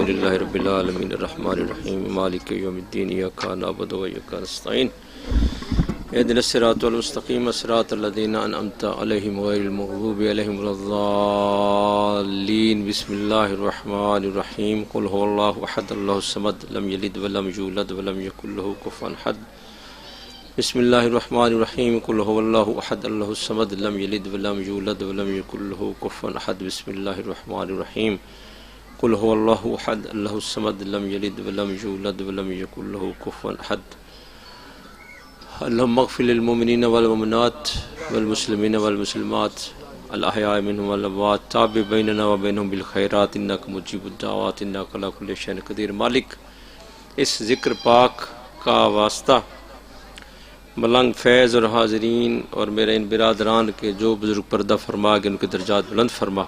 للہ رب العالمین الرحمن الرحیم مالک یوم الدین ایاک نعبد و ایاک نستعین اهدنا الصراط المستقیم صراط الذین انعمت علیہم غیر المغضوب علیہم ولا الضالین بسم اللہ الرحمن الرحیم قل هو اللہ احد اللہ الصمد لم یلد ولم یولد ولم یکن له کفوا احد بسم اللہ الرحمن الرحیم قل هو اللہ احد اللہ الصمد لم یلد ولم یولد ولم یکن له کفوا احد بسم اللہ الرحمن الرحیم قل هو اللہ احد اللہ الصمد لم یلد ولم یولد ولم یکن له کفوا احد اللهم اغفر للمؤمنین والمؤمنات والمسلمین والمسلمات الاحیاء منهم والاموات تابع بیننا وبینہم بالخیرات انک مجیب الدعوات انک علی کل شیء قدیر۔ مالک، اس ذکر پاک کا واسطہ ملنگ فیض اور حاضرین اور میرے ان برادران کے جو بزرگ پردہ فرما کے ان کے درجات بلند فرما،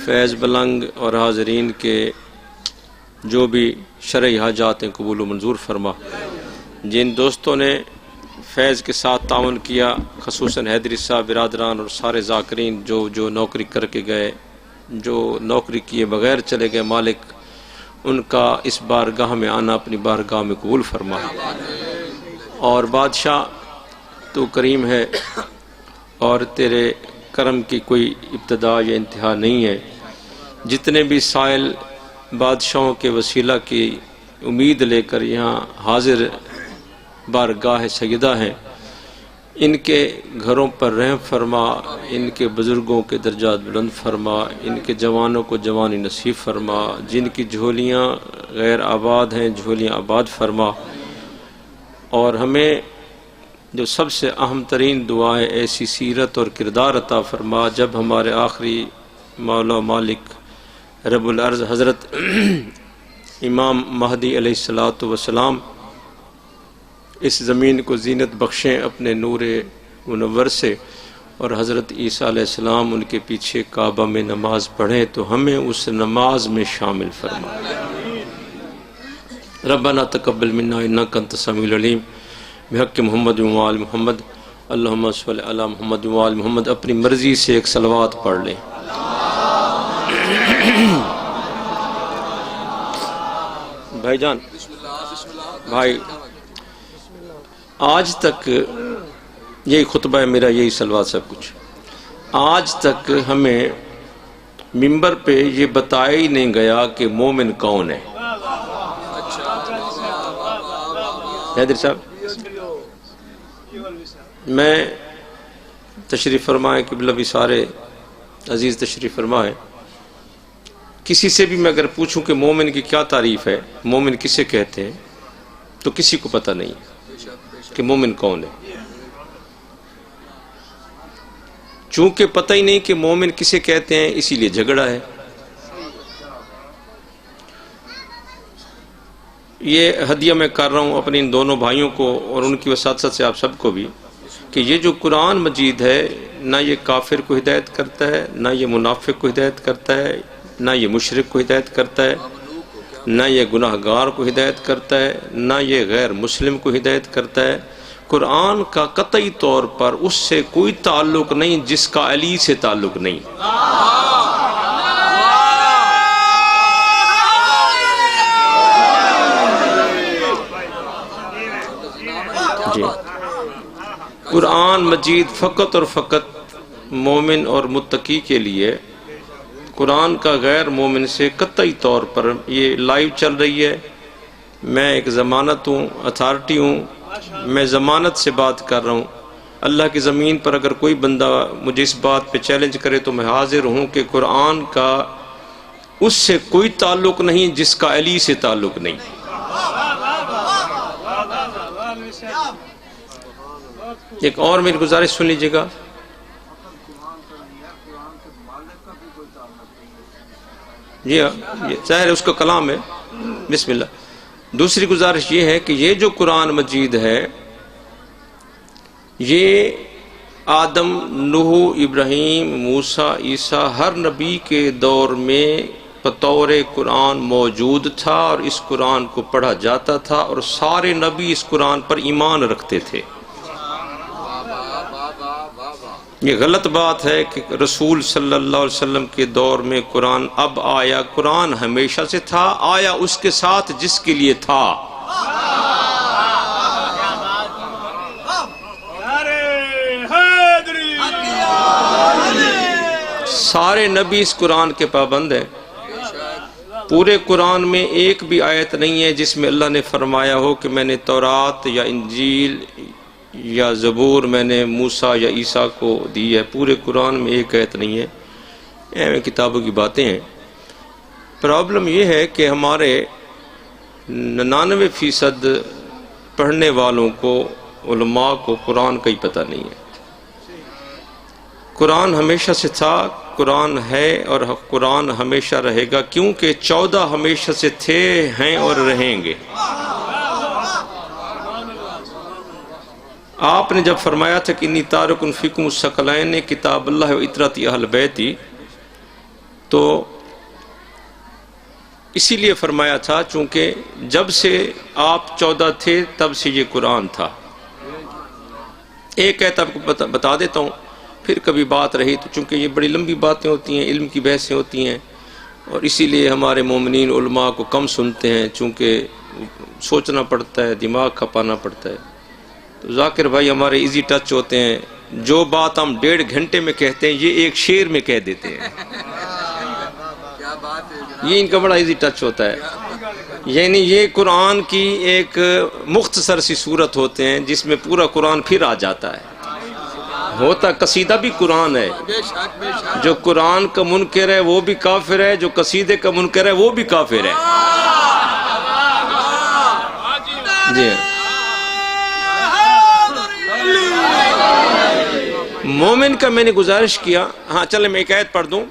فیض ملنگ اور حاضرین کے جو بھی شرعی حاجات ہیں قبول و منظور فرما۔ جن دوستوں نے فیض کے ساتھ تعاون کیا، خصوصاً حیدری صاحب، برادران اور سارے ذاکرین جو نوکری کر کے گئے، جو نوکری کیے بغیر چلے گئے، مالک ان کا اس بارگاہ میں آنا اپنی بارگاہ میں قبول فرما۔ اور بادشاہ تو کریم ہے اور تیرے کرم کی کوئی ابتدا یا انتہا نہیں ہے۔ جتنے بھی سائل بادشاہوں کے وسیلہ کی امید لے کر یہاں حاضر بارگاہ سیدہ ہیں، ان کے گھروں پر رحم فرما، ان کے بزرگوں کے درجات بلند فرما، ان کے جوانوں کو جوانی نصیب فرما، جن کی جھولیاں غیر آباد ہیں جھولیاں آباد فرما۔ اور ہمیں جو سب سے اہم ترین دعا ہے، ایسی سیرت اور کردار عطا فرما جب ہمارے آخری مولا مالک رب العرض حضرت امام مہدی علیہ السلام اس زمین کو زینت بخشیں اپنے نور منور سے، اور حضرت عیسیٰ علیہ السلام ان کے پیچھے کعبہ میں نماز پڑھیں تو ہمیں اس نماز میں شامل فرما۔ ربنا تقبل منا انک انت السمیع العلیم بحق محمد و آل محمد اللہم صلی علی محمد و آل محمد۔ اپنی مرضی سے ایک صلوات پڑھ لیں۔ بھائی جان، بھائی، آج تک یہی خطبہ ہے میرا، یہی صلوات سب کچھ۔ آج تک ہمیں ممبر پہ یہ بتایا ہی نہیں گیا کہ مومن کون ہے۔ حیدر صاحب، میں تشریف فرمائے قبلہ بھی سارے عزیز تشریف فرمائے، کسی سے بھی میں اگر پوچھوں کہ مومن کی کیا تعریف ہے، مومن کسے کہتے ہیں، تو کسی کو پتہ نہیں کہ مومن کون ہے۔ چونکہ پتہ ہی نہیں کہ مومن کسے کہتے ہیں، اسی لیے جھگڑا ہے۔ یہ ہدیہ میں کر رہا ہوں اپنے ان دونوں بھائیوں کو اور ان کی وساطت سے آپ سب کو بھی، کہ یہ جو قرآن مجید ہے نہ یہ کافر کو ہدایت کرتا ہے، نہ یہ منافق کو ہدایت کرتا ہے، نہ یہ مشرک کو ہدایت کرتا ہے، نہ یہ گناہ گار کو ہدایت کرتا ہے، نہ یہ غیر مسلم کو ہدایت کرتا ہے۔ قرآن کا قطعی طور پر اس سے کوئی تعلق نہیں جس کا علی سے تعلق نہیں۔ جی، قرآن مجید فقط اور فقط مومن اور متقی کے لیے، قرآن کا غیر مومن سے قطعی طور پر، یہ لائیو چل رہی ہے، میں ایک ضمانت ہوں، اتھارٹی ہوں، میں ضمانت سے بات کر رہا ہوں۔ اللہ کی زمین پر اگر کوئی بندہ مجھے اس بات پہ چیلنج کرے تو میں حاضر ہوں کہ قرآن کا اس سے کوئی تعلق نہیں جس کا علی سے تعلق نہیں۔ ایک اور میری گزارش سن لیجیے گا، جی ہاں، ظاہر ہے اس کا کلام ہے، بسم اللہ۔ دوسری گزارش یہ ہے کہ یہ جو قرآن مجید ہے، یہ آدم، نوح، ابراہیم، موسیٰ، عیسیٰ، ہر نبی کے دور میں بطور قرآن موجود تھا اور اس قرآن کو پڑھا جاتا تھا، اور سارے نبی اس قرآن پر ایمان رکھتے تھے۔ یہ غلط بات ہے کہ رسول صلی اللہ علیہ وسلم کے دور میں قرآن اب آیا. قرآن ہمیشہ سے تھا، آیا اس کے ساتھ جس کے لیے تھا. سارے نبی اس قرآن کے پابند ہیں. پورے قرآن میں ایک بھی آیت نہیں ہے جس میں اللہ نے فرمایا ہو کہ میں نے تورات یا انجیل یا زبور میں نے موسیٰ یا عیسیٰ کو دی ہے. پورے قرآن میں ایک آیت نہیں ہے. ایویں کتابوں کی باتیں ہیں. پرابلم یہ ہے کہ ہمارے 99% پڑھنے والوں کو، علماء کو قرآن کا ہی پتہ نہیں ہے. قرآن ہمیشہ سے تھا، قرآن ہے اور قرآن ہمیشہ رہے گا، کیونکہ 14 ہمیشہ سے تھے، ہیں اور رہیں گے. آپ نے جب فرمایا تھا کہ انی تارک فیکم الثقلین کتاب اللہ و اطرت اہل بیتی، تو اسی لیے فرمایا تھا چونکہ جب سے آپ 14 تھے تب سے یہ قرآن تھا. ایک آیت آپ کو بتا دیتا ہوں، پھر کبھی بات رہی تو، چونکہ یہ بڑی لمبی باتیں ہوتی ہیں، علم کی بحثیں ہوتی ہیں، اور اسی لیے ہمارے مومنین علماء کو کم سنتے ہیں، چونکہ سوچنا پڑتا ہے، دماغ کھپانا پڑتا ہے. تو ذاکر بھائی ہمارے ایزی ٹچ ہوتے ہیں، جو بات ہم 1.5 گھنٹے میں کہتے ہیں یہ ایک شعر میں کہہ دیتے ہیں. یہ ان کا بڑا ایزی ٹچ ہوتا ہے. یعنی یہ قرآن کی ایک مختصر سی صورت ہوتے ہیں جس میں پورا قرآن پھر آ جاتا ہے. ہوتا قصیدہ بھی قرآن ہے. جو قرآن کا منکر ہے وہ بھی کافر ہے، جو قصیدے کا منکر ہے وہ بھی کافر ہے. جی مومن کا میں نے گزارش کیا. ہاں چلیں میں ایک آیت پڑھ دوں.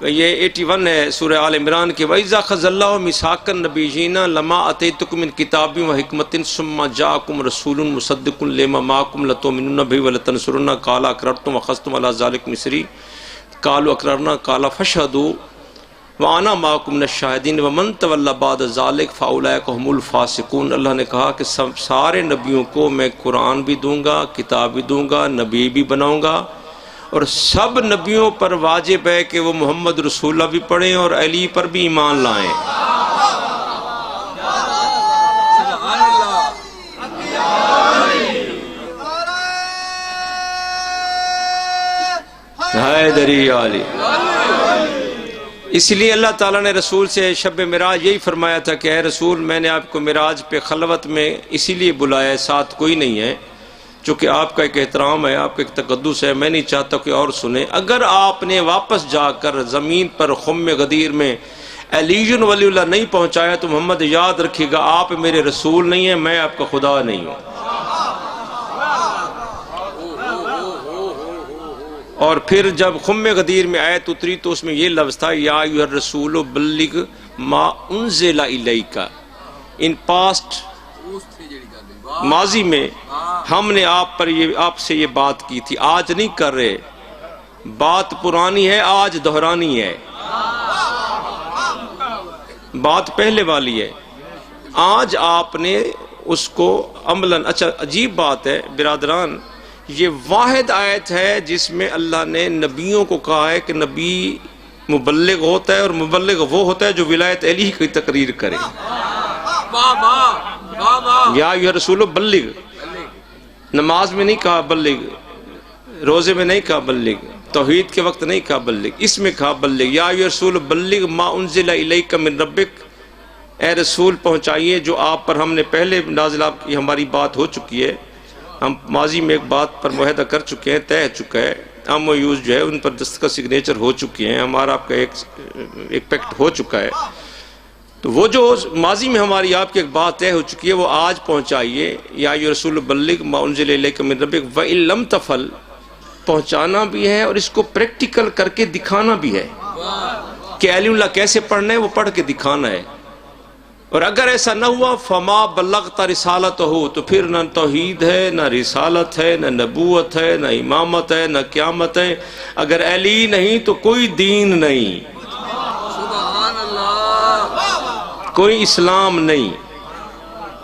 یہ 81 ہے سورہ آل عمران کی. وَإِذَا خَذَ اللَّهُ مِيثَاقَ النَّبِيِّينَ لَمَا آتَيْتُكُم مِّن كِتَابٍ وَحِكْمَةٍ ثُمَّ جَاءَكُمْ رَسُولٌ مُصَدِّقٌ لِّمَا مَعَكُمْ لَتُؤْمِنُنَّ بِهِ وَلَتَنصُرُنَّهُ قَالَ أَقْرَرْتُمْ وَأَخَذْتُمْ عَلَىٰ ذَٰلِكُمْ إِصْرِي قَالُوا أَقْرَرْنَا قَالَ فَاشْهَدُوا وَأَنَا مَعَكُمْ مِنَ الشَّاهِدِينَ وَمَن تَوَلَّىٰ بَعْدَ ذَٰلِكَ فَأُولَٰئِكَ هُمُ الْفَاسِقُونَ. اللہ نے کہا کہ سارے نبیوں کو میں قرآن بھی دوں گا، کتاب بھی دوں گا، نبی بھی بناؤں گا، اور سب نبیوں پر واجب ہے کہ وہ محمد رسول اللہ بھی پڑھیں اور علی پر بھی ایمان لائیں. حیدری علی. اس لیے اللہ تعالیٰ نے رسول سے شب معراج یہی فرمایا تھا کہ اے رسول میں نے آپ کو معراج پہ خلوت میں اسی لیے بلایا ہے، ساتھ کوئی نہیں ہے، چونکہ آپ کا ایک احترام ہے، آپ کا ایک تقدس ہے، میں نہیں چاہتا کہ اور سنیں. اگر آپ نے واپس جا کر زمین پر خم غدیر میں علی ولی اللہ نہیں پہنچایا تو محمد یاد رکھیے گا آپ میرے رسول نہیں ہیں، میں آپ کا خدا نہیں ہوں. اور پھر جب خم غدیر میں آیت اتری تو اس میں یہ لفظ تھا یا ایھا الرسول بلغ ما انزل الیک. ان پاسٹ ماضی میں ہم نے آپ سے یہ بات کی تھی، آج نہیں کر رہے. بات پرانی ہے، آج دہرانی ہے. بات پہلے والی ہے، آج آپ نے اس کو عملاً. اچھا عجیب بات ہے برادران، یہ واحد آیت ہے جس میں اللہ نے نبیوں کو کہا ہے کہ نبی مبلغ ہوتا ہے، اور مبلغ وہ ہوتا ہے جو ولایت علی کی تقریر کرے. یا ایھا رسول بلغ. نماز میں نہیں کہا بلغ، روزے میں نہیں کہا بلغ، توحید کے وقت نہیں کہا بلغ، اس میں کہا بلغ. یا ایھا رسول بلغ ما انزل الیک من ربک. اے رسول پہنچائیے جو آپ پر ہم نے پہلے نازل آپ کی. ہماری بات ہو چکی ہے، ہم ماضی میں ایک بات پر معاہدہ کر چکے ہیں، طے چکا ہے. ایم او یوز جو ہے ان پر دستخط سگنیچر ہو چکے ہیں، ہمارا آپ کا ایک پیکٹ ہو چکا ہے. تو وہ جو ماضی میں ہماری آپ کی ایک بات طے ہو چکی ہے وہ آج پہنچائیے. یا ایھا رسول بلغ ما انزل الیک من ربک وَإِن لَمْ تَفْعَلْ. پہنچانا بھی ہے اور اس کو پریکٹیکل کر کے دکھانا بھی ہے کہ علی اللہ کیسے پڑھنا ہے، وہ پڑھ کے دکھانا ہے. اور اگر ایسا نہ ہوا فما بلغت رسالتہ، تو پھر نہ توحید ہے، نہ رسالت ہے، نہ نبوت ہے، نہ امامت ہے، نہ قیامت ہے. اگر علی نہیں تو کوئی دین نہیں، کوئی اسلام نہیں.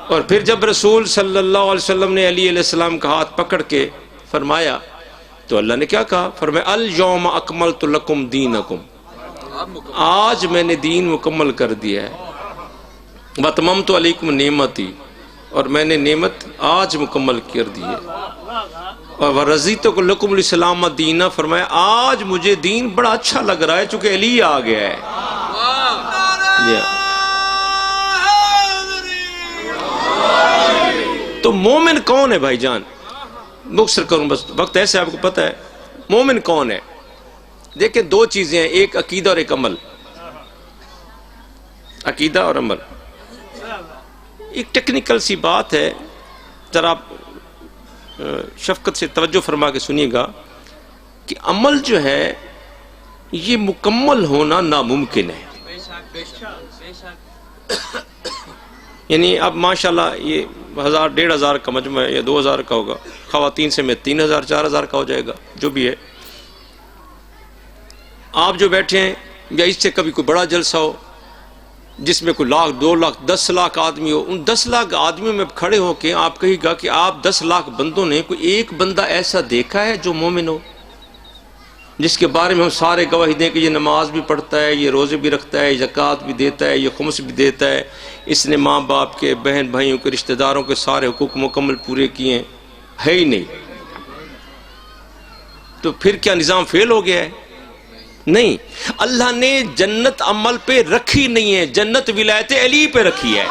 اور پھر جب رسول صلی اللہ علیہ وسلم نے علی علیہ السلام کا ہاتھ پکڑ کے فرمایا تو اللہ نے کیا کہا؟ فرمایا الیوم اکملت لکم دینکم، آج میں نے دین مکمل کر دیا ہے، واتممت علیکم نعمتی، اور میں نے نعمت آج مکمل کر دی ہے، اور ورضیت لکم الاسلام دینا، فرمایا آج مجھے دین بڑا اچھا لگ رہا ہے چونکہ علی آ گیا ہے۔ تو مومن کون ہے بھائی جان؟ مختصر کروں بس، وقت ایسے آپ کو پتہ ہے مومن کون ہے؟ دیکھیں دو چیزیں ہیں، ایک عقیدہ اور ایک عمل، عقیدہ اور عمل۔ ایک ٹیکنیکل سی بات ہے، ذرا آپ شفقت سے توجہ فرما کے سنیے گا کہ عمل جو ہے یہ مکمل ہونا ناممکن ہے۔ یعنی اب ماشاءاللہ یہ 1000 1500 کا مجمع ہے یا 2000 کا ہوگا، خواتین سے میں 3000 4000 کا ہو جائے گا، جو بھی ہے۔ آپ جو بیٹھے ہیں یا اس سے کبھی کوئی بڑا جلسہ ہو جس میں کوئی 1,00,000 2,00,000 10 لاکھ آدمی ہو، ان 10 لاکھ آدمیوں میں کھڑے ہو کے آپ کہے گا کہ آپ 10 لاکھ بندوں نے کوئی ایک بندہ ایسا دیکھا ہے جو مومن ہو، جس کے بارے میں ہم سارے گواہی دیں کہ یہ نماز بھی پڑھتا ہے، یہ روزے بھی رکھتا ہے، یہ زکوٰۃ بھی دیتا ہے، یہ خمس بھی دیتا ہے، اس نے ماں باپ کے، بہن بھائیوں کے، رشتہ داروں کے سارے حقوق مکمل پورے کیے ہیں؟ ہے ہی نہیں۔ تو پھر کیا نظام فیل ہو گیا ہے؟ نہیں، اللہ نے جنت عمل پہ رکھی نہیں ہے، جنت ولایت علی پہ رکھی ہے۔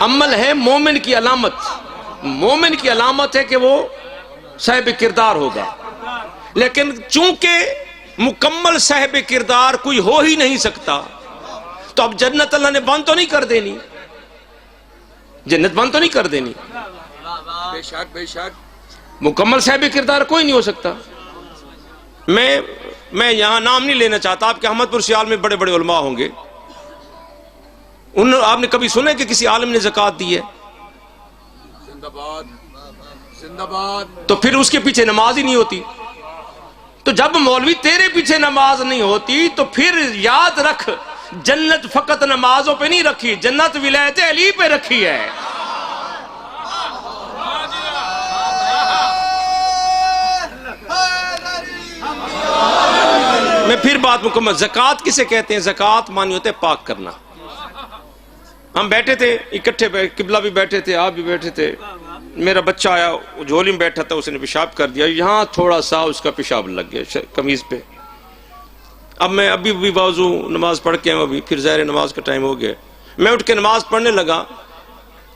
عمل ہے مومن کی علامت، مومن کی علامت ہے کہ وہ صاحب کردار ہوگا، لیکن چونکہ مکمل صاحب کردار کوئی ہو ہی نہیں سکتا تو اب جنت اللہ نے بند تو نہیں کر دینی، جنت بند تو نہیں کر دینی، بے شک بے شک مکمل صاحب کردار کوئی نہیں ہو سکتا۔ میں یہاں نام نہیں لینا چاہتا، آپ کے احمد پور سیال میں بڑے بڑے علماء ہوں گے، آپ نے کبھی سنا کہ کسی عالم نے زکوٰۃ دی ہے؟ زندہ باد زندہ باد۔ تو پھر اس کے پیچھے نماز ہی نہیں ہوتی۔ تو جب مولوی تیرے پیچھے نماز نہیں ہوتی تو پھر یاد رکھ جنت فقط نمازوں پہ نہیں رکھی، جنت ولایت علی پہ رکھی ہے۔ میں پھر بات مکمل، زکوٰۃ کسے کہتے ہیں؟ زکوٰۃ مانی ہوتے ہے پاک کرنا۔ ہم بیٹھے تھے اکٹھے، قبلہ بھی بیٹھے تھے، آپ بھی بیٹھے تھے، میرا بچہ آیا، وہ جھولی میں بیٹھا تھا، اس نے پیشاب کر دیا، یہاں تھوڑا سا اس کا پیشاب لگ گیا قمیض پہ۔ اب میں ابھی وضو نماز پڑھ کے ابھی پھر ظاہر نماز کا ٹائم ہو گیا، میں اٹھ کے نماز پڑھنے لگا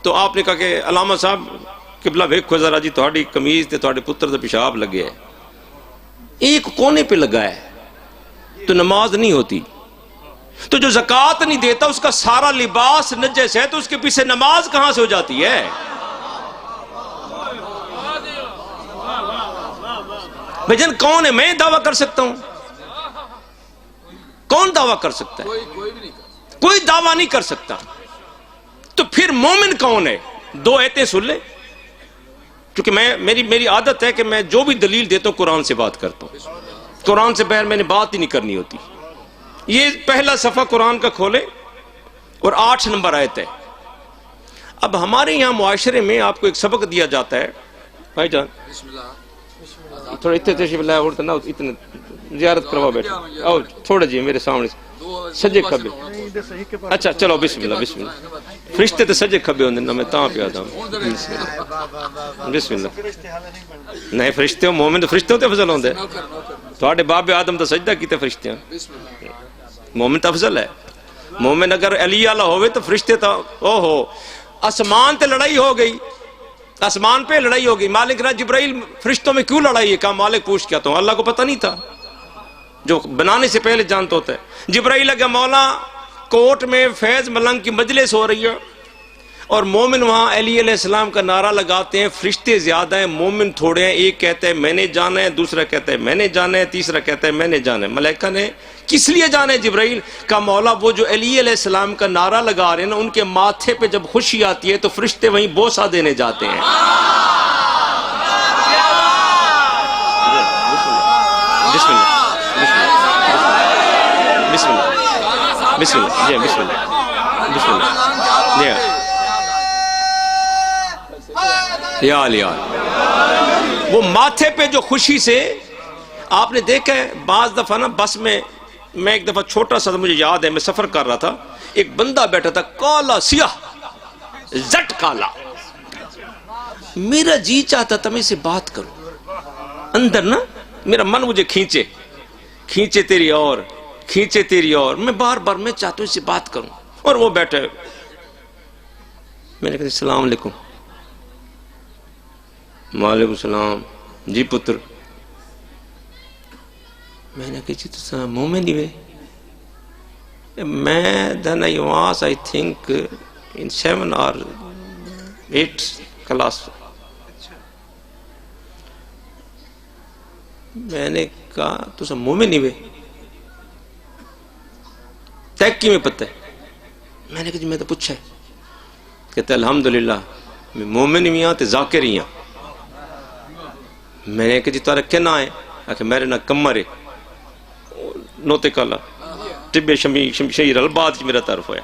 تو آپ نے کہا کہ علامہ صاحب قبلہ ویکھو ذرا جی، تہاڈی قمیض تے تہاڈے پتر دا پیشاب لگے ہے، ایک کونے پہ لگا ہے تو نماز نہیں ہوتی۔ تو جو زکوٰۃ نہیں دیتا اس کا سارا لباس نجس ہے، تو اس کے پیچھے نماز کہاں سے ہو جاتی ہے؟ بھائی جان کون ہے؟ میں دعویٰ کر سکتا ہوں؟ کون دعویٰ کر سکتا ہے؟ کوئی بھی نہیں کر، کوئی دعویٰ نہیں کر سکتا۔ تو پھر مومن کون ہے؟ دو ایتیں سن لے، کیونکہ میری عادت ہے کہ میں جو بھی دلیل دیتا ہوں قرآن سے بات کرتا ہوں، قرآن سے بغیر میں نے بات ہی نہیں کرنی ہوتی۔ یہ پہلا صفحہ قرآن کا کھولے اور 8 نمبر آیت ہے۔ اب ہمارے یہاں معاشرے میں آپ کو ایک سبق دیا جاتا ہے، بھائی جان بسم اللہ، تھوڑا اتنے تشریف لائے اور نہ اتنے زیارت کروا بیٹھے، آؤ تھوڑا جی میرے سامنے سجے کھبے، اچھا چلو بسم اللہ بسم اللہ۔ فرشتے تو سجے کھبے ہوندے نا، میں تاں پہ آتا ہوں، بسم اللہ۔ نہیں فرشتے ہو، مومن تو فرشتے ہوتے افضل ہوندے، تھوڑے باب آدم تو سجدہ کیتے فرشتے ہیں، مومن تو افضل ہے۔ مومن اگر علی والا ہوئے تو فرشتے تو او ہو، آسمان تے لڑائی ہو گئی، آسمان پہ لڑائی ہو گئی، مالک نے جبرائیل فرشتوں میں کیوں لڑائی ہے؟ کہا مالک پوچھ کیا تو اللہ کو پتہ نہیں تھا، جو بنانے سے پہلے جانتا ہوتا ہے۔ جبرائیل لگا مولا کوٹ میں فیض ملنگ کی مجلس ہو رہی ہے اور مومن وہاں علی علیہ السلام کا نعرہ لگاتے ہیں، فرشتے زیادہ ہیں مومن تھوڑے ہیں، ایک کہتا ہے میں نے جانا ہے، دوسرا کہتا ہے میں نے جانا ہے، تیسرا کہتا ہے میں نے جانا ہے۔ ملائکہ نے کس لیے جانا ہے جبرائیل؟ کہا مولا وہ جو علی علیہ السلام کا نعرہ لگا رہے ہیں نا، ان کے ماتھے پہ جب خوشی آتی ہے تو فرشتے وہیں بوسہ دینے جاتے ہیں۔ بسم اللہ بسم اللہ بسم اللہ جی بسم اللہ بسم اللہ یا وہ ماتھے پہ جو خوشی سے آپ نے دیکھا ہے بعض دفعہ نا بس میں ایک دفعہ چھوٹا سا مجھے یاد ہے میں سفر کر رہا تھا ایک بندہ بیٹھا تھا کالا سیاہ زٹ کالا میرا جی چاہتا تھا میں اسے بات کروں اندر نا میرا من مجھے کھینچے تیری اور میں بار بار میں چاہتا ہوں اسے بات کروں اور وہ بیٹھا ہے میں نے کہا السلام علیکم وعلیکم السلام جی پتر میں نے کہا جی تو مومن ہی میں then I was I think in 7 or 8 class میں نے کہا تو سب مومن ہی تیک کی میں پتہ ہے میں نے کہا جی میں تو پوچھا ہے کہتا ہے الحمدللہ میں مومن ہی ہوں تے ذاکر ہی ہوں میں نے کہا جی تارا کیا نہ ہے کہ میرے نہ کمر ہے نوتے کالا طب شہیر الباد میرا تعارف ہویا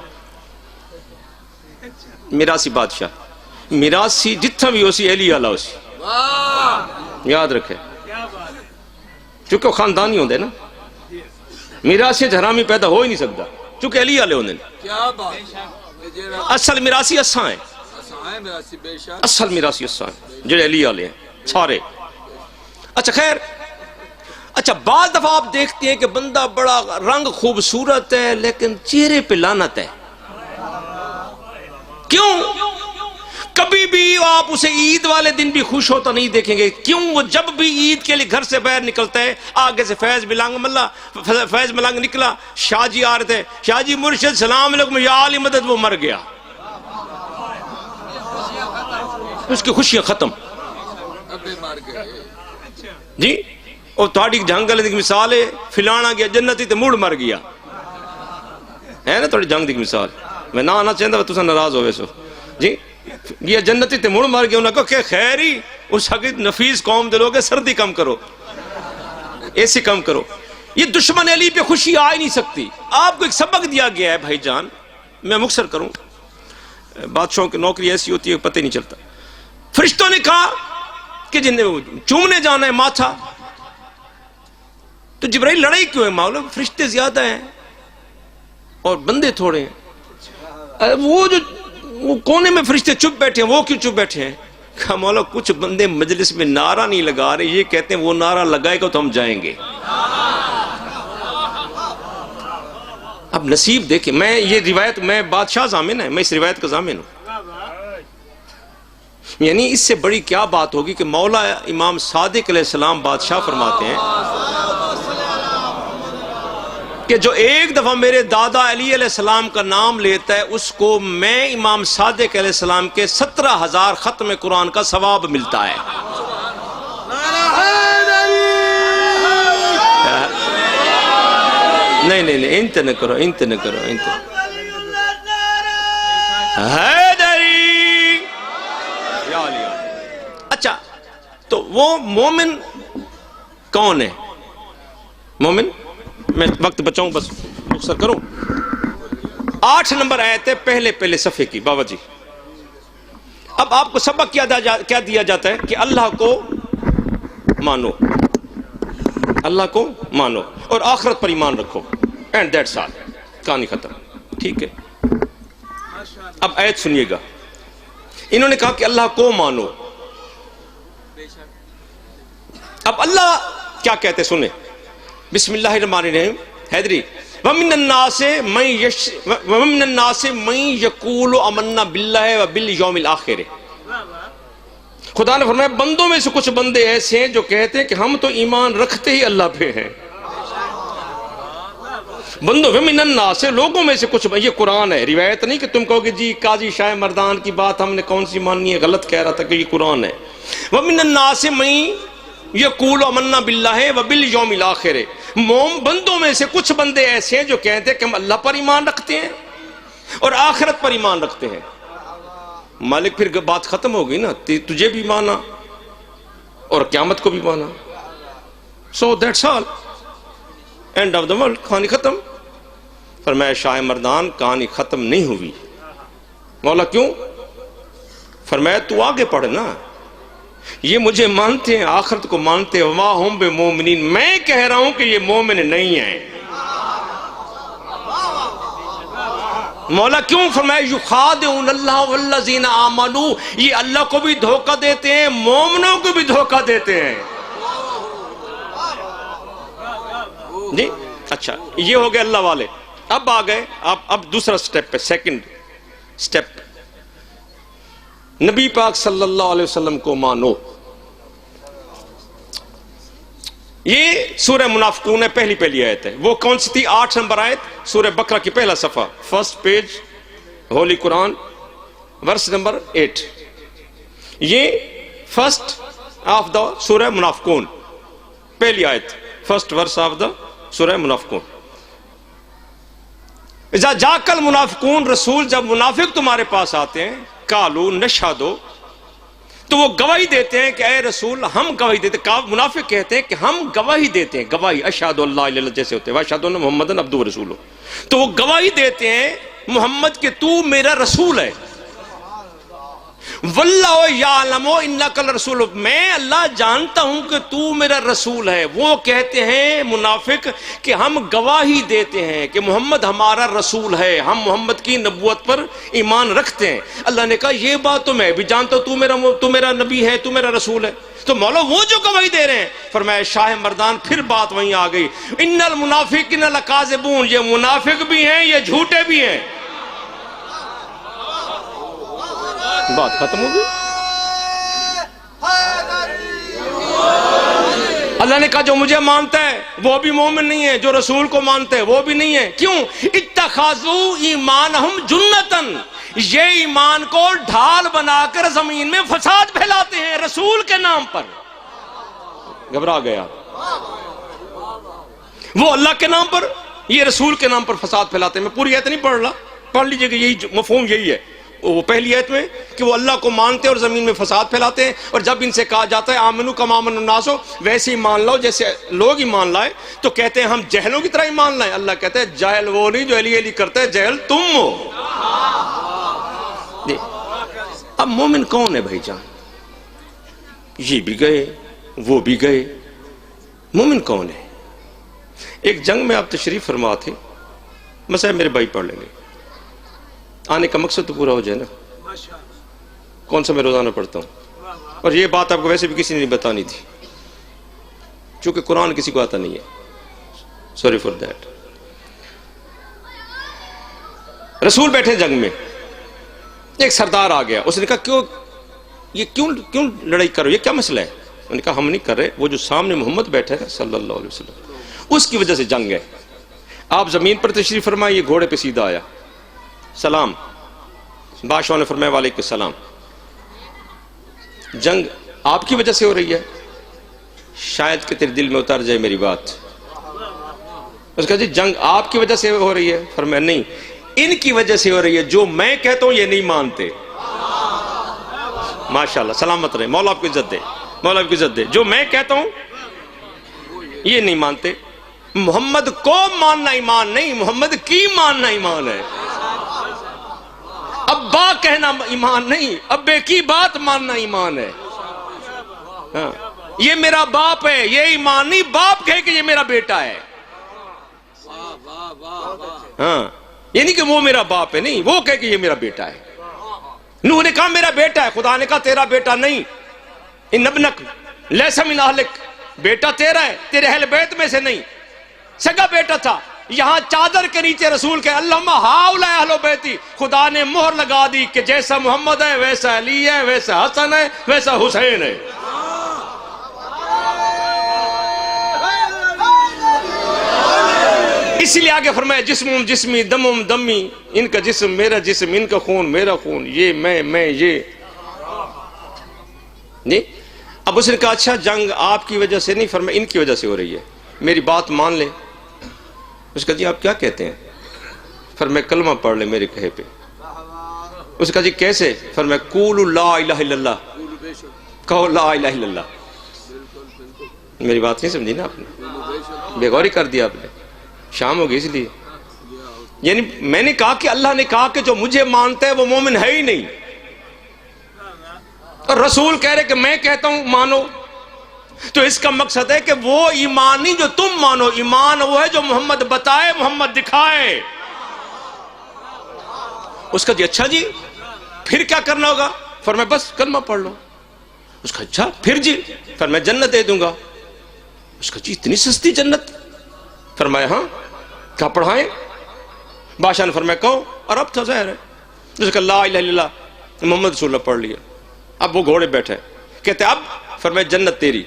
میراسی بادشاہ میراسی جتھا بھی ہو سی علی آلہ ہو سی یاد رکھے چونکہ وہ خاندانی ہوندے نا میراسی حرامی پیدا ہو ہی نہیں سکتا چونکہ علی آلہ ہوندے اصل میراسی اساں ہیں اصل میراسی اساں ہیں جو علی آلہ ہیں سارے اچھا خیر اچھا بعض دفعہ آپ دیکھتے ہیں کہ بندہ بڑا رنگ خوبصورت ہے لیکن چہرے پہ لعنت ہے کیوں کبھی بھی آپ اسے عید والے دن بھی خوش ہوتا نہیں دیکھیں گے کیوں وہ جب بھی عید کے لیے گھر سے باہر نکلتا ہے آگے سے فیض ملنگ نکلا شاہ جی آ رہے تھے شاہ جی مرشد سلام علیکم یا علی مدد وہ مر گیا اس کی خوشیاں ختم جی اور تھوڑی جنگ والے کی مثال ہے فلانا گیا جنتی تے موڑ مر گیا ہے نا تھوڑی جنگ کی مثال میں نہ آنا چاہتا تو ناراض ہوئے سو جی یہ جنتی تے موڑ مر گیا انہوں نے کہا کہ خیر ہی اس حقیقت نفیس قوم دے لوگے سردی کم کرو ایسی کم کرو یہ دشمن علی پہ خوشی آ ہی نہیں سکتی آپ کو ایک سبق دیا گیا ہے بھائی جان میں مختصر کروں بادشاہوں کی نوکری ایسی ہوتی ہے پتہ نہیں چلتا فرشتوں نے کہا کہ جن چومنے جانا ہے ماتھا تو جبرائیل لڑائی کیوں ہے مولا فرشتے زیادہ ہیں اور بندے تھوڑے ہیں وہ کونے میں فرشتے چپ بیٹھے ہیں وہ کیوں چپ بیٹھے ہیں کہا مولا کچھ بندے مجلس میں نعرہ نہیں لگا رہے یہ کہتے ہیں وہ نعرہ لگائے گا تو ہم جائیں گے اب نصیب دیکھیں میں یہ روایت میں بادشاہ ضامن ہے میں اس روایت کا ضامن ہوں یعنی اس سے بڑی کیا بات ہوگی کہ مولا امام صادق علیہ السلام بادشاہ فرماتے ہیں کہ جو ایک دفعہ میرے دادا علی علیہ السلام کا نام لیتا ہے اس کو میں امام صادق علیہ السلام کے 17,000 ختم قرآن کا ثواب ملتا ہے نہیں انت نہ کرو حیدری اچھا تو وہ مومن کون ہے مومن میں وقت بچاؤں بس مختصر کروں 8 نمبر آیت ہے پہلے صفحے کی بابا جی اب آپ کو سبق کیا دیا جاتا ہے کہ اللہ کو مانو اور آخرت پر ایمان رکھو اینڈ دیٹس آل کہانی ختم ٹھیک ہے اب آیت سنیے گا انہوں نے کہا کہ اللہ کو مانو اب اللہ کیا کہتے سنیں بسم اللہ الرحمن الرحیم حیدری وَمِنَ النَّاسِ مَن يَقُولُ آمَنَّا بِاللَّهِ وَبِالْيَوْمِ الْآخِرِ خدا نے فرمایا بندوں میں سے کچھ بندے ایسے ہیں جو کہتے ہیں کہ ہم تو ایمان رکھتے ہی اللہ پہ ہیں بندوں وَمِنَ النَّاسِ لوگوں میں سے کچھ یہ قرآن ہے روایت نہیں کہ تم کہو کہ جی قاضی شاہ مردان کی بات ہم نے کون سی ماننی ہے غلط کہہ رہا تھا کہ یہ قرآن ہے وَمِنَ النَّاسِ مَن یقول آمنا باللہ وبالیوم الآخر بندوں میں سے کچھ بندے ایسے ہیں جو کہتے ہیں کہ ہم اللہ پر ایمان رکھتے ہیں اور آخرت پر ایمان رکھتے ہیں مالک پھر بات ختم ہو گئی نا تجھے بھی مانا اور قیامت کو بھی مانا so that's all and of the world کہانی ختم فرمایا شاہ مردان کہانی ختم نہیں ہوئی. مولا کیوں؟ فرمایا تو آگے پڑھ نا. یہ مجھے مانتے ہیں، آخرت کو مانتے ہیں، وما ہم بمومنین، میں کہہ رہا ہوں کہ یہ مومن نہیں ہیں. مولا کیوں؟ فرمایا یخادعون اللہ والذین آمنوا، یہ اللہ کو بھی دھوکہ دیتے ہیں، مومنوں کو بھی دھوکہ دیتے ہیں. جی اچھا، یہ ہو گئے اللہ والے. اب آ گئے اب دوسرا سٹیپ پہ، سیکنڈ سٹیپ، نبی پاک صلی اللہ علیہ وسلم کو مانو. یہ سورہ منافقون ہے، پہلی آیت ہے. وہ کون سی تھی؟ 8 نمبر آیت، سورہ بقرہ کی پہلا صفحہ، فرسٹ پیج، ہولی قرآن، ورس نمبر 8. یہ فرسٹ آف دا سورہ منافقون، پہلی آیت، فرسٹ ورس آف دا سورہ منافقون. اذا جاءک المنافقون، رسول جب منافق تمہارے پاس آتے ہیں، قالوا نشہدو، تو وہ گواہی دیتے ہیں کہ اے رسول ہم گواہی دیتے ہیں. منافق کہتے ہیں کہ ہم گواہی دیتے ہیں، گواہی اشہد اللہ الہ الا اللہ جیسے ہوتے ہیں، واشہد ان محمدن عبدہ ورسولہ، تو وہ گواہی دیتے ہیں محمد کہ تو میرا رسول ہے. واللہ یعلم انک لرسول، میں اللہ جانتا ہوں کہ تو میرا رسول ہے. وہ کہتے ہیں منافق کہ ہم گواہی دیتے ہیں کہ محمد ہمارا رسول ہے، ہم محمد کی نبوت پر ایمان رکھتے ہیں. اللہ نے کہا یہ بات تو میں بھی جانتا ہوں، تو میرا نبی ہے، تو میرا رسول ہے. تو مولا وہ جو گواہی دے رہے ہیں. فرمایا شاہ مردان پھر بات وہیں آ گئی، ان المنافقین لکاذبون، یہ منافق بھی ہیں، یہ جھوٹے بھی ہیں. بات ختم ہو گئی. اللہ نے کہا جو مجھے مانتا ہے وہ بھی مومن نہیں ہے، جو رسول کو مانتا ہے وہ بھی نہیں ہے. کیوں؟ اتخذوا ایمانہم جنتاً، یہ ایمان کو ڈھال بنا کر زمین میں فساد پھیلاتے ہیں رسول کے نام پر. گھبرا گیا. وہ اللہ کے نام پر، یہ رسول کے نام پر فساد پھیلاتے ہیں. میں پوری آیت نہیں پڑھ رہا، پڑھ لیجئے کہ یہی مفہوم یہی ہے. وہ پہلی آیت میں کہ وہ اللہ کو مانتے اور زمین میں فساد پھیلاتے ہیں، اور جب ان سے کہا جاتا ہے آمنو کما آمن الناس، ویسے ہی مان لو جیسے لوگ ایمان لائے، تو کہتے ہیں ہم جہلوں کی طرح ایمان لائیں. اللہ کہتا ہے جاہل وہ نہیں جو علی علی کرتا ہے، جاہل تم ہو. اب مومن کون ہے بھائی جان؟ یہ بھی گئے وہ بھی گئے، مومن کون ہے؟ ایک جنگ میں آپ تشریف فرما تھے، مسئلہ میرے بھائی پڑھ لیں گے، آنے کا مقصد تو پورا ہو جائے نا. کون سا میں روزانہ پڑھتا ہوں، اور یہ بات آپ کو ویسے بھی کسی نے نہیں بتانی تھی، چونکہ قرآن کسی کو آتا نہیں ہے، سوری فار دیٹ. رسول بیٹھے جنگ میں، ایک سردار آ گیا، اس نے کہا کیوں لڑائی کرو، یہ کیا مسئلہ ہے؟ انہوں نے کہا ہم نہیں کر رہے، وہ جو سامنے محمد بیٹھے نا صلی اللہ علیہ وسلم، اس کی وجہ سے جنگ ہے. آپ زمین پر تشریف فرمائے، یہ گھوڑے پہ سیدھا آیا، سلام. بادشاہ نے فرمایا وعلیکم السلام. جنگ آپ کی وجہ سے ہو رہی ہے، شاید کہ تیرے دل میں اتر جائے میری بات. اس کہا جی جنگ آپ کی وجہ سے ہو رہی ہے؟ فرمایا نہیں، ان کی وجہ سے ہو رہی ہے، جو میں کہتا ہوں یہ نہیں مانتے. ماشاءاللہ، سلامت رہے، مولا آپ کو عزت دے، مولا آپ کو عزت دے. جو میں کہتا ہوں یہ نہیں مانتے. محمد کو ماننا ایمان نہیں، محمد کی ماننا ایمان ہے. ابا کہنا ایمان نہیں، ابے کی بات ماننا ایمان ہے. ہاں یہ میرا باپ ہے، یہ ایمان نہیں، باپ کہے کہ یہ میرا بیٹا ہے. ہاں یہ نہیں کہ وہ میرا باپ ہے، نہیں، وہ کہے کہ یہ میرا بیٹا ہے. نوح نے کہا میرا بیٹا ہے، خدا نے کہا تیرا بیٹا نہیں. ان ابنک لیس من اہلک، بیٹا تیرا ہے، تیرے اہل بیت میں سے نہیں، سگا بیٹا تھا. یہاں چادر کے نیچے رسول کے اللہم ہاؤلائے اہل بیتی، خدا نے مہر لگا دی کہ جیسا محمد ہے ویسا علی ہے، ویسا حسن ہے، ویسا حسین ہے. اسی لیے آگے فرمایا جسم جسمی دمم دمی، ان کا جسم میرا جسم، ان کا خون میرا خون، یہ میں یہ نہیں. اب اس نے کہا اچھا جنگ آپ کی وجہ سے نہیں، فرمایا ان کی وجہ سے ہو رہی ہے، میری بات مان لیں. اس کا جی آپ کیا کہتے ہیں؟ فرمایا کلمہ پڑھ لیں میرے کہے پہ. اس کا جی کیسے؟ فرمایا قولوا لا الہ الا اللہ، کہو لا الہ الا اللہ. میری بات نہیں سمجھی نا آپ نے، بے غوری کر دیا آپ نے. شام ہوگی اس لیے یعنی میں نے کہا کہ اللہ نے کہا کہ جو مجھے مانتا ہے وہ مومن ہے ہی نہیں، اور رسول کہہ رہے کہ میں کہتا ہوں مانو، تو اس کا مقصد ہے کہ وہ ایمان نہیں جو تم مانو، ایمان وہ ہے جو محمد بتائے، محمد دکھائے۔ اس کا جی اچھا جی پھر کیا کرنا ہوگا؟ فرمایا بس کلمہ پڑھ لو۔ اس کا اچھا پھر جی؟ فرمایا جنت دے دوں گا۔ اس کا جی اتنی سستی جنت؟ فرمایا ہاں، کیا پڑھائیں؟ بادشاہ نے فرمایا کہو، اور اب تو ظاہر ہے جس کا لا الہ الا اللہ محمد رسول اللہ پڑھ لیا۔ اب وہ گھوڑے بیٹھے کہتے اب؟ فرمایا جنت تیری۔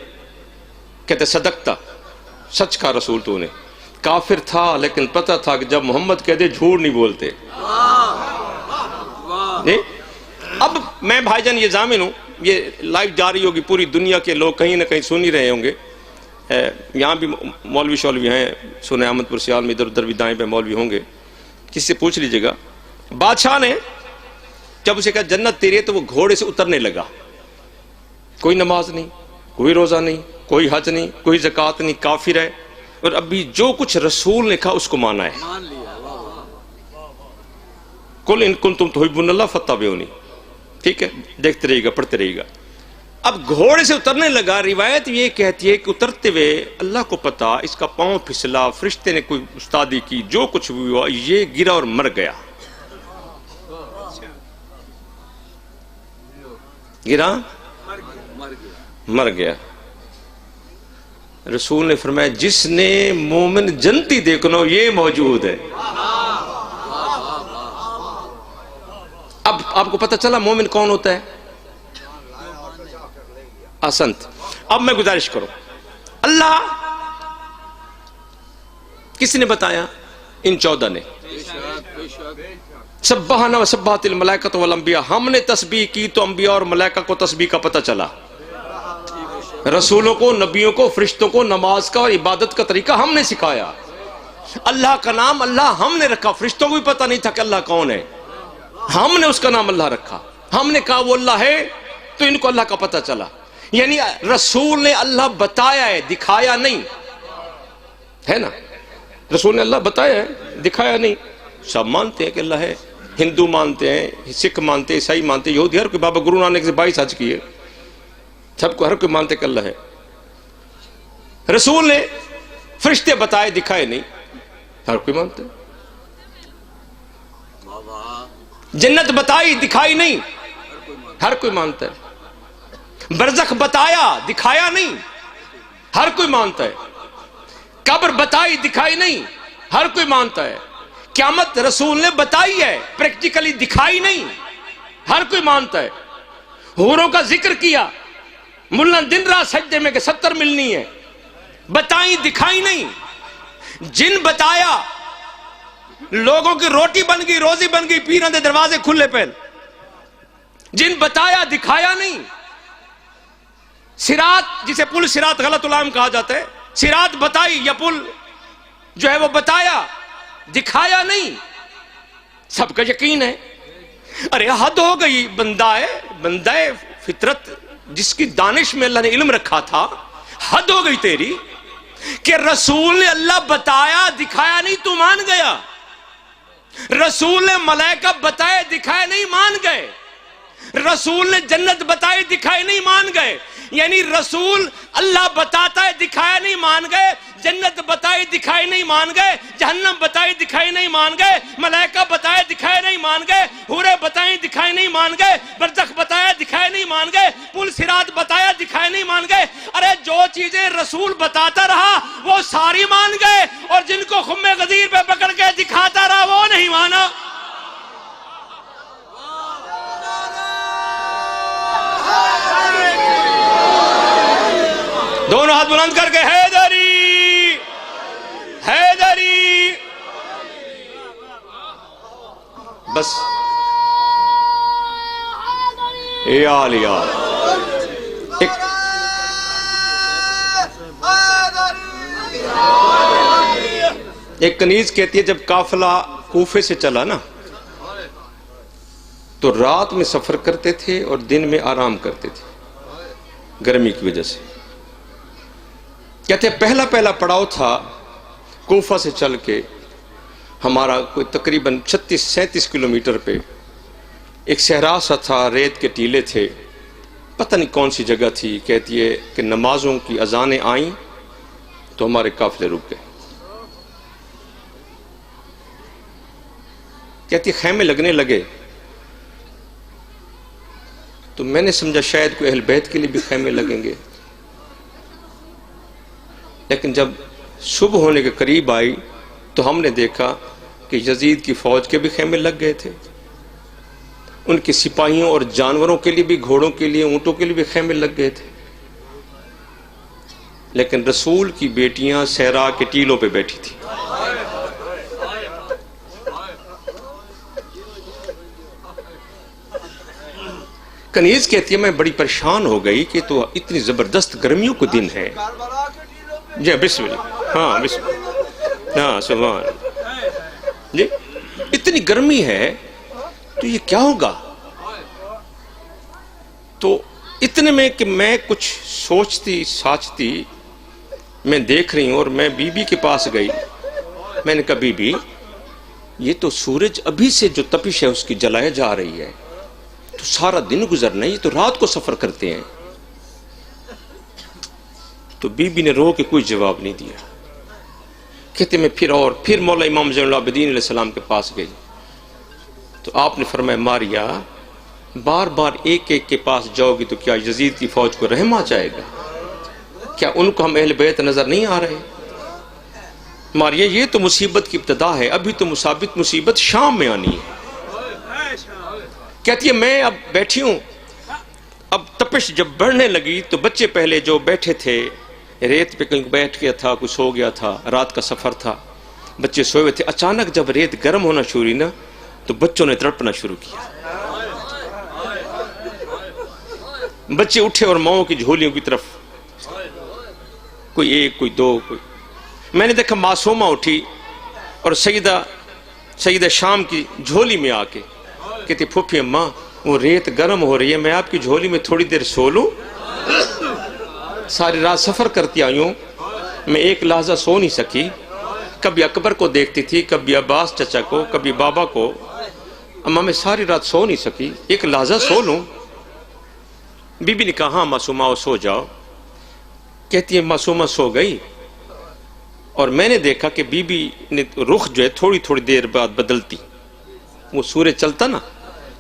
کہتے صدقتا، سچ کا رسول تو نے، کافر تھا لیکن پتہ تھا کہ جب محمد کہہ دے جھوٹ نہیں بولتے۔ اب میں بھائی جان یہ ضامن ہوں، یہ لائیو جاری ہوگی، پوری دنیا کے لوگ کہیں نہ کہیں سن ہی رہے ہوں گے، یہاں بھی مولوی شولوی ہیں، سنے احمد پور سیال میں ادھر ادھر بھی دائیں پہ مولوی ہوں گے، کسی سے پوچھ لیجئے گا۔ بادشاہ نے جب اسے کہا جنت تیری ہے تو وہ گھوڑے سے اترنے لگا، کوئی نماز نہیں، کوئی روزہ نہیں، کوئی حج نہیں، کوئی زکوٰۃ نہیں، کافر ہے، اور ابھی جو کچھ رسول نے کہا اس کو مانا ہے۔ مان لیا۔ قل ان کنتم تحبون اللہ فاتبعونی، ٹھیک ہے، دیکھتے رہیے گا، پڑھتے رہیے گا۔ اب گھوڑے سے اترنے لگا، روایت یہ کہتی ہے کہ اترتے ہوئے اللہ کو پتا اس کا پاؤں پھسلا، فرشتے نے کوئی استادی کی، جو کچھ بھی ہوا، یہ گرا اور مر گیا، گرا مر گیا۔ رسول نے فرمایا جس نے مومن جنتی دیکھنا ہو یہ موجود ہے۔ اب آپ کو پتہ چلا مومن کون ہوتا ہے؟ احسنت۔ اب میں گزارش کروں، اللہ کس نے بتایا؟ ان 14 نے۔ سبحانہ و سبحات الملائکۃ والانبیاء، ہم نے تسبیح کی تو انبیاء اور ملائکہ کو تسبیح کا پتہ چلا، رسولوں کو، نبیوں کو، فرشتوں کو نماز کا اور عبادت کا طریقہ ہم نے سکھایا۔ اللہ کا نام اللہ ہم نے رکھا، فرشتوں کو بھی پتہ نہیں تھا کہ اللہ کون ہے، ہم نے اس کا نام اللہ رکھا، ہم نے کہا وہ اللہ ہے تو ان کو اللہ کا پتہ چلا۔ یعنی رسول نے اللہ بتایا ہے، دکھایا نہیں ہے نا، رسول نے اللہ بتایا ہے، دکھایا نہیں۔ سب مانتے ہیں کہ اللہ ہے، ہندو مانتے ہیں، سکھ مانتے ہیں، عیسائی مانتے ہیں، یہودی، ہر کوئی، بابا گرو نانک سے 22 حج کیے، سب کو، ہر کوئی مانتے کہ اللہ ہے۔ رسول نے فرشتے بتائے، دکھائے نہیں، ہر کوئی مانتے۔ جنت بتائی، دکھائی نہیں، ہر کوئی مانتا ہے۔ برزخ بتایا، دکھایا نہیں، ہر کوئی مانتا ہے۔ قبر بتائی، دکھائی نہیں، ہر کوئی مانتا ہے۔ قیامت رسول نے بتائی ہے، پریکٹیکلی دکھائی نہیں، ہر کوئی مانتا ہے۔ حوروں کا ذکر کیا، ملا دن رات سجدے میں کہ 70 ملنی ہے، بتائیں، دکھائی نہیں۔ جن بتایا، لوگوں کی روٹی بن گئی، روزی بن گئی، پیروں دے دروازے کھلے پہ۔ جن بتایا، دکھایا نہیں۔ صراط، جسے پل صراط غلط العام کہا جاتا ہے، صراط بتائی یا پل جو ہے وہ بتایا، دکھایا نہیں، سب کا یقین ہے۔ ارے حد ہو گئی، بندہ فطرت جس کی دانش میں اللہ نے علم رکھا تھا، حد ہو گئی تیری کہ رسول نے اللہ بتایا، دکھایا نہیں، تو مان گیا۔ رسول نے ملائکہ بتائے، دکھائے نہیں، مان گئے۔ رسول نے جنت بتائی، دکھائی نہیں، مان گئے۔ یعنی رسول اللہ بتاتا ہے، دکھایا نہیں، مان گئے۔ جنت بتائی، دکھائی نہیں، مان گئے۔ جہنم بتائی، دکھائی نہیں، مان گئے۔ ملائکہ بتائے، دکھائے نہیں، مان گئے۔ حوریں بتائیں، دکھائی نہیں، مان گئے۔ برزخ بتایا، دکھائے نہیں، مان گئے۔ پل صراط بتایا، دکھائے نہیں، مان گئے۔ ارے جو چیزیں رسول بتاتا رہا وہ ساری مان گئے، اور جن کو خم غدیر پہ پکڑ کے دکھاتا رہا وہ نہیں مانا۔ دونوں ہاتھ بلند کر کے حیدری حیدری، بس ایک کنیز کہتی ہے جب قافلہ کوفے سے چلا نا تو رات میں سفر کرتے تھے اور دن میں آرام کرتے تھے گرمی کی وجہ سے۔ کہتے ہیں پہلا پڑاؤ تھا کوفہ سے چل کے ہمارا کوئی تقریباً 36-37 کلومیٹر پہ ایک صحرا سا تھا، ریت کے ٹیلے تھے، پتہ نہیں کون سی جگہ تھی. کہتی ہے کہ نمازوں کی اذانیں آئیں تو ہمارے قافلے رک گئے. کہتی ہے خیمے لگنے لگے تو میں نے سمجھا شاید کوئی اہل بیت کے لیے بھی خیمے لگیں گے، لیکن جب صبح ہونے کے قریب آئی تو ہم نے دیکھا کہ یزید کی فوج کے بھی خیمے لگ گئے تھے، ان کے سپاہیوں اور جانوروں کے لیے بھی، گھوڑوں کے لیے، اونٹوں کے لیے بھی خیمے لگ گئے تھے، لیکن رسول کی بیٹیاں صحرا کے ٹیلوں پہ بیٹھی تھی. کنیز کہتی ہے میں بڑی پریشان ہو گئی کہ تو اتنی زبردست گرمیوں کو دن ہے. جی بسم اللہ، ہاں بسم اللہ، ہاں سبحان جی، اتنی گرمی ہے تو یہ کیا ہوگا؟ تو اتنے میں کہ میں کچھ سوچتی ساچتی میں دیکھ رہی ہوں، اور میں بی بی کے پاس گئی. میں نے کہا بی بی یہ تو سورج ابھی سے جو تپش ہے اس کی جلائے جا رہی ہے، تو سارا دن گزرنا ہے، یہ تو رات کو سفر کرتے ہیں. تو بی بی نے رو کے کوئی جواب نہیں دیا. کہتے میں پھر مولا امام زین العابدین علیہ السلام کے پاس گئی تو آپ نے فرمایا ماریا بار بار ایک ایک کے پاس جاؤ گی تو کیا یزید کی فوج کو رحم آ جائے گا؟ کیا ان کو ہم اہل بیت نظر نہیں آ رہے؟ ماریا یہ تو مصیبت کی ابتدا ہے، ابھی تو مصیبت شام میں آنی ہے. کہتی ہے میں اب بیٹھی ہوں، اب تپش جب بڑھنے لگی تو بچے پہلے جو بیٹھے تھے ریت پہ کہیں بیٹھ گیا تھا، کوئی سو گیا تھا، رات کا سفر تھا، بچے سوئے ہوئے تھے. اچانک جب ریت گرم ہونا شروع ہوئی نا تو بچوں نے تڑپنا شروع کیا. بچے اٹھے اور ماؤں کی جھولیوں کی طرف، کوئی ایک کوئی دو کوئی. میں نے دیکھا معصومہ اٹھی اور سیدہ شام کی جھولی میں آ کے کہتی پھوپھی اماں وہ ریت گرم ہو رہی ہے، میں آپ کی جھولی میں تھوڑی دیر سو لوں؟ ساری رات سفر کرتی آئی ہوں، میں ایک لحظہ سو نہیں سکی. کبھی اکبر کو دیکھتی تھی، کبھی عباس چچا کو، کبھی بابا کو. اماں میں ساری رات سو نہیں سکی، ایک لحظہ سو لوں. بی بی نے کہا ہاں معصومہ سو جاؤ. کہتی ہے معصومہ سو گئی اور میں نے دیکھا کہ بی بی نے رخ جو ہے تھوڑی تھوڑی دیر بعد بدلتی. وہ سورج چلتا نا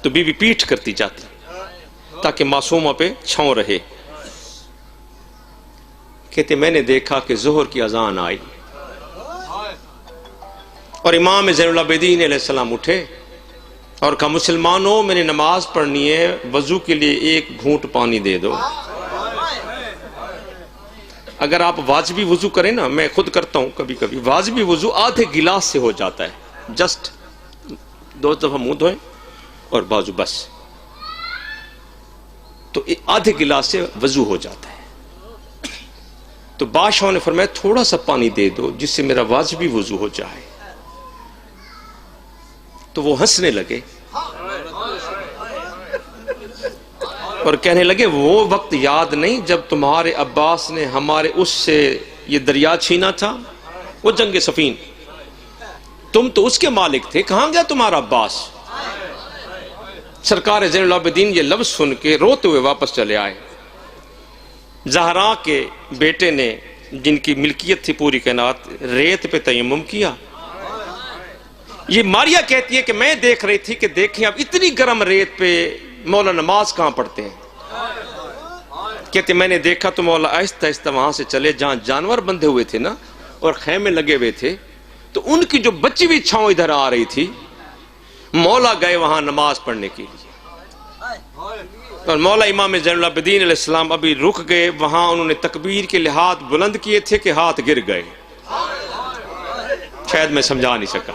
تو بی بی پیٹھ کرتی جاتی تاکہ معصومہ پہ چھاؤں رہے. کہتے میں نے دیکھا کہ ظہر کی اذان آئی اور امام زین العابدین علیہ السلام اٹھے اور کہا مسلمانوں میں نے نماز پڑھنی ہے، وضو کے لیے ایک گھونٹ پانی دے دو. اگر آپ واجبی وضو کریں نا، میں خود کرتا ہوں کبھی کبھی، واجبی وضو آدھے گلاس سے ہو جاتا ہے، جسٹ 2 دفعہ منہ دھوئیں اور بازو بس، تو آدھے گلاس سے وضو ہو جاتا ہے. تو بادشاہ نے فرمایا تھوڑا سا پانی دے دو جس سے میرا واجبی وضو ہو جائے. تو وہ ہنسنے لگے اور کہنے لگے وہ وقت یاد نہیں جب تمہارے عباس نے ہمارے اس سے یہ دریا چھینا تھا، وہ جنگ صفین، تم تو اس کے مالک تھے، کہاں گیا تمہارا عباس؟ سرکار زین العابدین یہ لفظ سن کے روتے ہوئے واپس چلے آئے. زہرا کے بیٹے نے جن کی ملکیت تھی پوری کائنات، ریت پہ تیمم کیا. یہ ماریا کہتی ہے کہ میں دیکھ رہی تھی کہ دیکھیں اب اتنی گرم ریت پہ مولا نماز کہاں پڑھتے ہیں. کہتے میں نے دیکھا تو مولا آہستہ آہستہ وہاں سے چلے جہاں جانور بندھے ہوئے تھے نا اور خیمے لگے ہوئے تھے، تو ان کی جو بچی ہوئی چھاؤں ادھر آ رہی تھی، مولا گئے وہاں نماز پڑھنے کے لیے. اور مولا امام زین العابدین علیہ السلام ابھی رک گئے وہاں. انہوں نے تکبیر کے لیے ہاتھ بلند کیے تھے کہ ہاتھ گر گئے. شاید میں سمجھا نہیں سکا،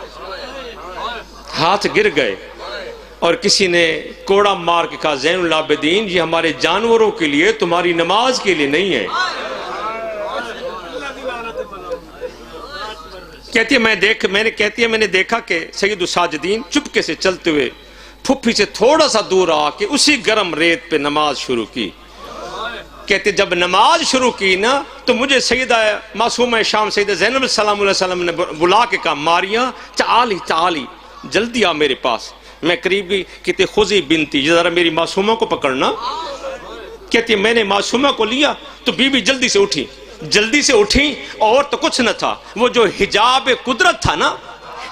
ہاتھ گر گئے اور کسی نے کوڑا مار کے کہا زین العابدین یہ ہمارے جانوروں کے لیے، تمہاری نماز کے لیے نہیں ہے. کہتی ہے میں نے دیکھا کہ سید الساجدین چپکے سے چلتے ہوئے پھپھی سے تھوڑا سا دور آ کے اسی گرم ریت پہ نماز شروع کی. کہتے جب نماز شروع کی نا تو مجھے سیدہ معصومہ شام سیدہ زینب السلام علیہ وسلم نے بلا کے کہا ماریا تعالی جلدی آ میرے پاس. میں قریب گئی. کہتے خذی بنتی یہ ذرا میری معصومہ کو پکڑنا. کہتے میں نے معصومہ کو لیا تو بی بی جلدی سے اٹھی اور تو کچھ نہ تھا. وہ جو حجاب قدرت تھا نا،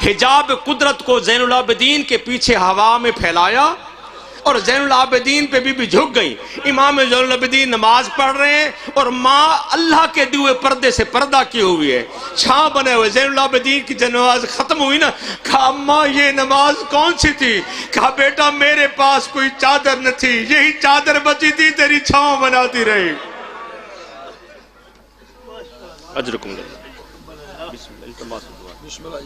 حجاب قدرت کو زین العابدین کے پیچھے ہوا میں پھیلایا اور زین العابدین پہ بی جھک گئی. امام زین العابدین نماز پڑھ رہے ہیں اور ماں اللہ کے دیوے پردے سے پردہ کی ہوئی ہے، چھاں بنے ہوئے. زین العابدین کی جب نماز ختم ہوئی نا، کہا اماں یہ نماز کون سی تھی؟ کہا بیٹا میرے پاس کوئی چادر نہ تھی، یہی چادر بچی تھی تیری چھاں بناتی رہی. اجرکم اللہ. بسم اللہ.